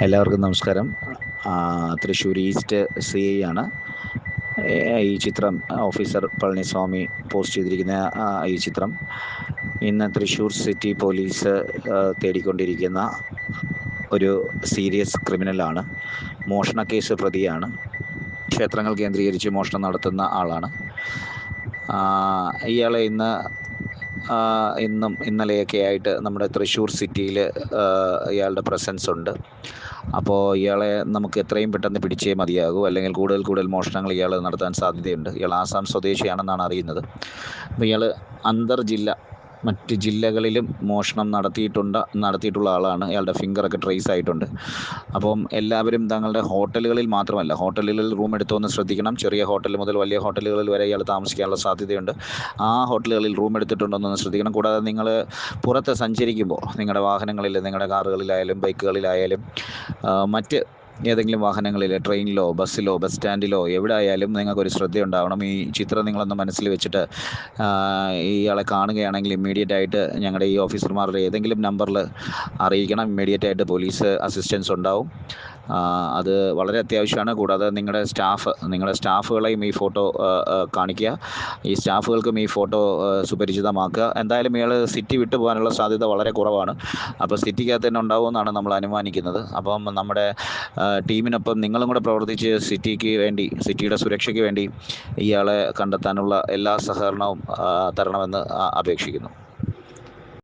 എല്ലാവർക്കും നമസ്കാരം. Thrissur east CI ആണ്. ഈ ചിത്രം ഓഫീസർ പളനിസ്വാമി പോസ്റ്റ് ചെയ്തിരിക്കുന്ന ഈ ചിത്രം ഇന്ന് തൃശ്ശൂർ സിറ്റി പോലീസ് തേടിക്കൊണ്ടിരിക്കുന്ന ഒരു സീരിയസ് ക്രിമിനലാണ്. മോഷണ കേസ് പ്രതിയാണ്. ക്ഷേത്രങ്ങൾ കേന്ദ്രീകരിച്ച് മോഷണം നടത്തുന്ന ആളാണ്. ഇയാളെ ഇന്നും ഇന്നലെയൊക്കെ ആയിട്ട് നമ്മുടെ തൃശ്ശൂർ സിറ്റിയിൽ ഇയാളുടെ പ്രസൻസ് ഉണ്ട്. അപ്പോൾ ഇയാളെ നമുക്ക് എത്രയും പെട്ടെന്ന് പിടിച്ചേ മതിയാകൂ, അല്ലെങ്കിൽ കൂടുതൽ മോഷണങ്ങൾ ഇയാൾ നടത്താൻ സാധ്യതയുണ്ട്. ഇയാൾ ആസാം സ്വദേശിയാണെന്നാണ് അറിയുന്നത്. അപ്പോൾ ഇയാൾ മറ്റ് ജില്ലകളിലും മോഷണം നടത്തിയിട്ടുള്ള ആളാണ്. ഇയാളുടെ ഫിംഗറൊക്കെ ട്രേസ് ആയിട്ടുണ്ട്. അപ്പം എല്ലാവരും തങ്ങളുടെ ഹോട്ടലുകളിൽ റൂം എടുത്തുകൊണ്ട് ശ്രദ്ധിക്കണം. ചെറിയ ഹോട്ടൽ മുതൽ വലിയ ഹോട്ടലുകളിൽ വരെ ഇയാൾ താമസിക്കാനുള്ള സാധ്യതയുണ്ട്. ആ ഹോട്ടലുകളിൽ റൂം എടുത്തിട്ടുണ്ടോയെന്ന് ശ്രദ്ധിക്കണം. കൂടാതെ നിങ്ങൾ പുറത്ത് സഞ്ചരിക്കുമ്പോൾ നിങ്ങളുടെ വാഹനങ്ങളിൽ, നിങ്ങളുടെ കാറുകളിലായാലും ബൈക്കുകളിലായാലും മറ്റ് ഏതെങ്കിലും വാഹനങ്ങളിൽ, ട്രെയിനിലോ ബസ്സിലോ ബസ് സ്റ്റാൻഡിലോ എവിടെ ആയാലും നിങ്ങൾക്കൊരു ശ്രദ്ധയുണ്ടാവണം. ഈ ചിത്രം നിങ്ങളൊന്ന് മനസ്സിൽ വെച്ചിട്ട് ഇയാളെ കാണുകയാണെങ്കിൽ ഇമ്മീഡിയറ്റായിട്ട് ഞങ്ങളുടെ ഈ ഓഫീസർമാരുടെ ഏതെങ്കിലും നമ്പറിൽ അറിയിക്കണം. ഇമ്മീഡിയറ്റായിട്ട് പോലീസ് അസിസ്റ്റൻസ് ഉണ്ടാവും. അത് വളരെ അത്യാവശ്യമാണ്. കൂടാതെ നിങ്ങളുടെ സ്റ്റാഫുകളെയും ഈ ഫോട്ടോ കാണിക്കുക. ഈ സ്റ്റാഫുകൾക്കും ഈ ഫോട്ടോ സുപരിചിതമാക്കുക. എന്തായാലും ഇയാൾ സിറ്റി വിട്ടു പോകാനുള്ള സാധ്യത വളരെ കുറവാണ്. അപ്പോൾ സിറ്റിക്കകത്ത് തന്നെ ഉണ്ടാവുമെന്നാണ് നമ്മൾ അനുമാനിക്കുന്നത്. അപ്പം നമ്മുടെ ടീമിനൊപ്പം നിങ്ങളും കൂടെ പ്രവർത്തിച്ച് സിറ്റിയുടെ സുരക്ഷയ്ക്ക് വേണ്ടി ഇയാളെ കണ്ടെത്താനുള്ള എല്ലാ സഹകരണവും തരണമെന്ന് അപേക്ഷിക്കുന്നു.